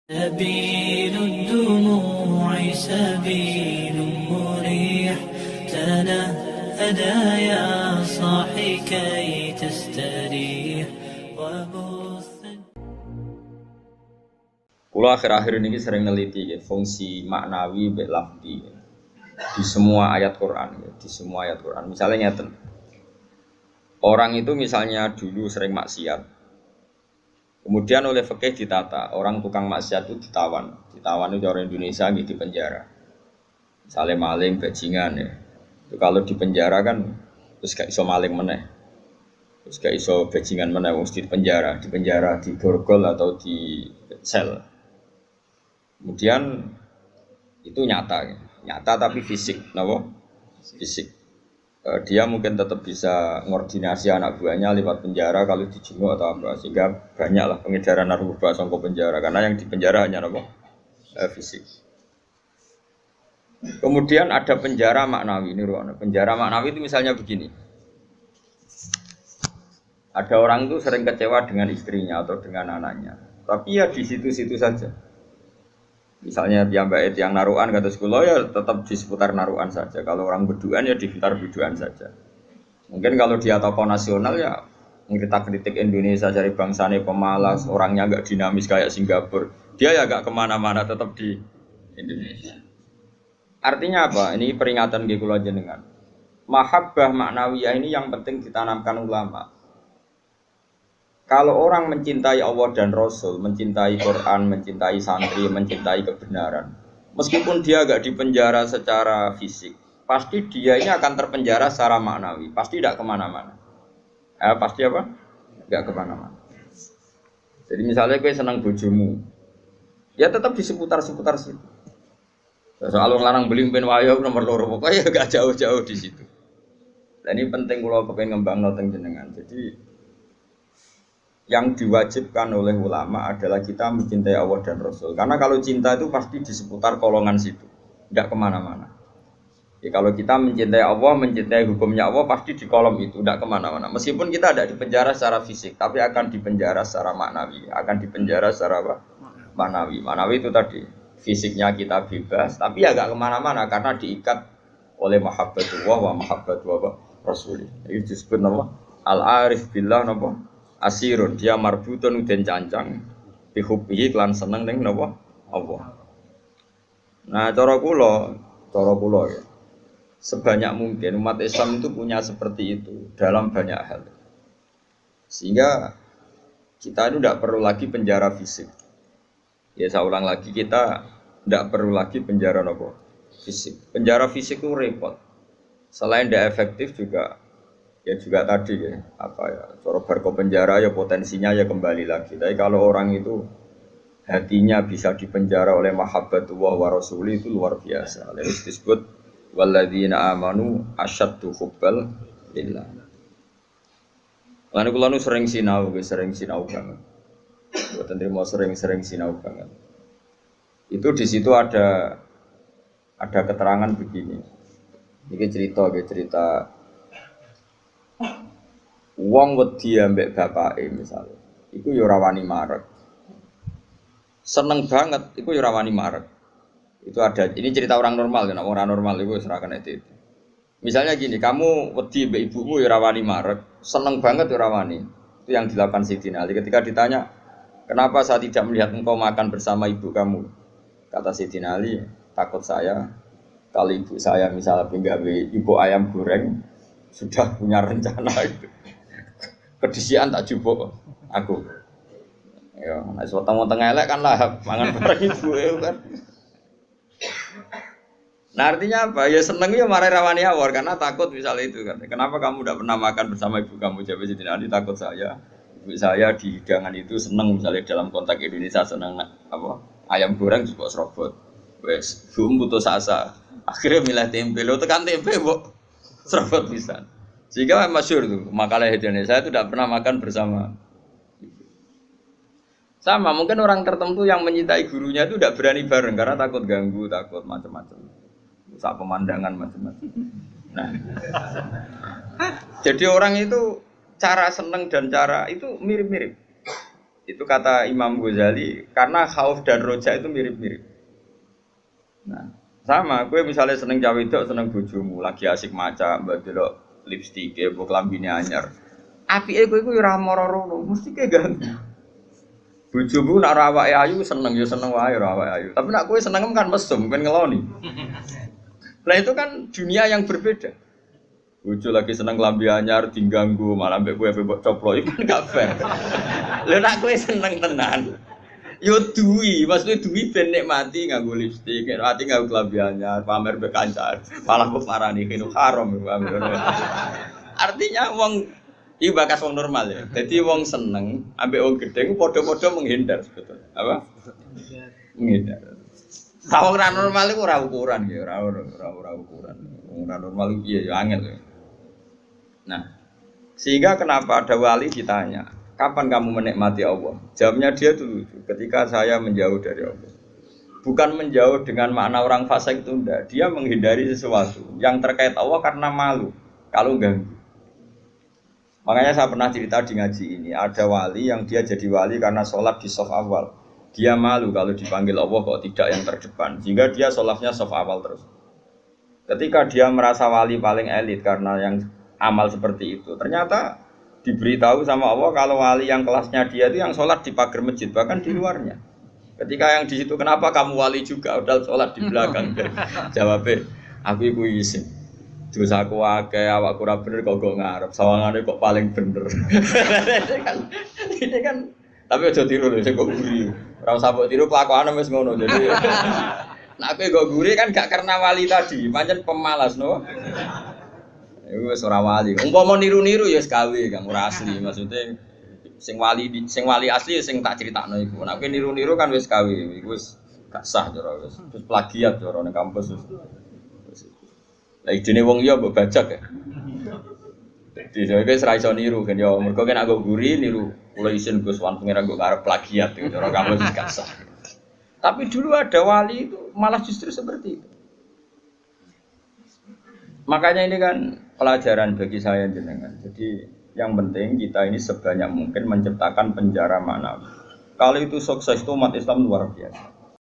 سبيل الدموع سبيل مريح تنهدى يا صاحي كي تستريح وبث. Kulo akhir-akhir ini sering neliti ya, fungsi maknawi mbek lafzi di semua ayat Quran ya, di semua ayat Quran. Misalnya ngeten. Orang itu misalnya dulu sering maksiat. Kemudian oleh fikih ditata, orang tukang maksiat itu ditawan. Ditawan itu orang Indonesia gitu di penjara. Misalnya maling, bajingan ya. Itu kalau di penjara kan terus gak iso maling meneh. Terus gak iso bajingan meneh mesti di penjara, di borgol atau di sel. Kemudian itu nyata tapi fisik, kenapa? Fisik. Dia mungkin tetap bisa ngordinasi anak buahnya lewat penjara kalau dijenguk atau apa, sehingga banyaklah pengedaran narkoba sangko penjara karena yang di penjara hanya apa? Fisik. Kemudian ada penjara maknawi ini ruang. Penjara maknawi itu misalnya begini. Ada orang itu sering kecewa dengan istrinya atau dengan anaknya, tapi ya di situ-situ saja. Misalnya yang naruhan kata sekolah ya tetap di seputar naruhan saja. Kalau orang berduaan ya di sekitar berduaan saja. Mungkin kalau dia tokoh nasional ya kita kritik Indonesia dari bangsanya pemalas, orangnya agak dinamis kayak Singapura. Dia ya agak kemana-mana tetap di Indonesia. Artinya apa? Ini peringatan di kula jenengan. Mahabbah maknawiyah ini yang penting ditanamkan ulama. Kalau orang mencintai Allah dan Rasul, mencintai Quran, mencintai santri, mencintai kebenaran, meskipun dia agak dipenjara secara fisik, pasti dia ini akan terpenjara secara maknawi, pasti tidak kemana-mana. Pasti apa? Tidak kemana-mana. Jadi misalnya gue senang bojomu, ya tetap di seputar-seputar situ. Soal orang lanang beli pen wayo nomor loro, pokoknya gak jauh-jauh di situ. Dan ini penting kalau pengen ngembang noteng jenengan. Jadi yang diwajibkan oleh ulama adalah kita mencintai Allah dan Rasul. Karena kalau cinta itu pasti di seputar kolongan situ, tidak kemana-mana. Ya, kalau kita mencintai Allah, mencintai hukumnya Allah, pasti di kolom itu, tidak kemana-mana. Meskipun kita tidak dipenjara secara fisik, tapi akan dipenjara secara maknawi. Akan dipenjara secara apa? Maknawi. Maknawi itu tadi, fisiknya kita bebas, tapi agak kemana-mana karena diikat oleh mahabbatullah wa mahabbatullah Rasul. Itu disebut nama al-arif billah nama asirun, dia marbutun den cancang bihubbihi klan seneng ning napa Allah. Nah, cara kula ya. Sebanyak mungkin umat Islam itu punya seperti itu dalam banyak hal. Sehingga kita itu tidak perlu lagi penjara fisik. Ya saya ulang lagi, kita tidak perlu lagi penjara napa fisik. Penjara fisik itu repot. Selain tidak efektif juga ya juga tadi ya apa ya cara barco penjara ya potensinya ya kembali lagi. Tapi kalau orang itu hatinya bisa dipenjara oleh mahabbatullah wa rasuli itu luar biasa. Lalu disebut walladzina amanu asyaddu hubbal lillah. Lan kula nu sering sinau banget. Mboten trimo sering sinau banget. Itu di situ ada keterangan begini. Ini cerita wong wedi ambek bapake misalnya, iku ya ora wani marek. Seneng banget, iku ya ora wani marek. Itu ada, ini cerita orang normal kan, orang normal iku wis ora kena itu. Misalnya gini, kamu wedi ambek ibumu ya ora wani marek, seneng banget ya ora wani. Itu yang dilakukan Sayyidina Ali ketika ditanya, "Kenapa saya tidak melihat engkau makan bersama ibu kamu?" Kata Sayyidina Ali, "Takut saya kalau ibu saya misalnya penggawe ibu ayam goreng sudah punya rencana itu. Kedisian tak jupuk aku. Ya, nek weteng elek kan lahap mangan bareng ibu kan. Nah artinya apa? Ya seneng ya marai rawani awor karena takut misalnya itu kan. Kenapa kamu tidak pernah makan bersama ibu kamu? Jawab Sidin Ali takut saya. Ibu saya di hidangan itu seneng misalnya dalam konteks Indonesia seneng apa? Ayam goreng juga serobot. Wes, bumbu putus asa. Akhirnya milih tempe. Lo tekan tempe, Mbok. Serobot pisan. Sehingga masyhur tuh makalah Indonesia itu tidak pernah makan bersama. Sama mungkin orang tertentu yang mencintai gurunya itu tidak berani bareng karena takut ganggu, takut macam-macam. Sak pemandangan macam-macam. Nah, jadi orang itu cara seneng dan cara itu mirip-mirip. Itu kata Imam Ghazali karena khauf dan roja itu mirip-mirip. Nah, sama, gue misalnya seneng cawe itu seneng bojomu, lagi asik maca, mbak delok lipstik, mbok klambine anyar. Apike kowe iku ora moro-moro, mesti ke ganggu. Bojomu nak awake ayu seneng ya seneng wae awake ayu. Tapi nak kowe seneng kan mesum, kan ngeloni. Nah itu kan dunia yang berbeda. Bojo lagi seneng klambi anyar diganggu, malah mbek kowe mbok coplok iku kan gak fair. Lha nak kowe seneng tenan. Yo duwi, maksudnya duwi ben nikmati nganggo lipstik, nikmati nganggo klambi anyar, pamer mbek kancan. Malah kok parani kene haram. Artinya wong iki bakas wong normal ya. Jadi wong seneng ambek wong gedhe ku padha-padha menghindar sebetulnya. Apa? Menghindar. Wong ora normal iku ora ukuran ya, ora ukuran. Wong ora normal iki ya angel. Nah, sehingga kenapa ada wali ditanya, kapan kamu menikmati Allah? Jawabnya dia dulu, ketika saya menjauh dari Allah. Bukan menjauh dengan makna orang fasik itu enggak. Dia menghindari sesuatu yang terkait Allah karena malu kalau ganggu. Makanya saya pernah cerita di ngaji ini, ada wali yang dia jadi wali karena sholat di shaf awal. Dia malu kalau dipanggil Allah kok tidak yang terdepan, sehingga dia sholatnya shaf awal terus. Ketika dia merasa wali paling elit karena yang amal seperti itu, ternyata diberitahu sama Allah kalau wali yang kelasnya dia itu yang sholat di pagar masjid, bahkan di luarnya. Ketika yang di situ, kenapa kamu wali juga udah sholat di belakang? Jawabnya, aku iku isin. Dosa aku akeh, awakku ora bener kok ngarep, sawangane kok paling bener. Ini kan tapi aja tiru lho, sing kok guri. Ora usah mbok tiru kelakuane wis ngono. Jadi nek kowe kok guri kan gak karena wali tadi, pancen pemalas no. Iku wis ora wali. Umpama niru-niru ya wis gawe, Kang, ora asli. Maksudnya sing wali asli sing tak critakno iku. Nek kowe niru-niru kan wis gawe, iku wis gak sah cara wis. Terus plagiat cara ning kampus wis. Lah idene wong liya mbok bajak ya. Dadi kowe ora iso niru kan ya mergo nek nggo guri niru kula isin Gus Wan pengen nggo arep plagiat itu cara kampus wis gak sah. Tapi dulu ada wali itu malah justru seperti itu. Makanya ini kan pelajaran bagi saya jenengan. Jadi yang penting kita ini sebanyak mungkin menciptakan penjara manawi. Kalau itu sukses itu umat Islam luar biasa.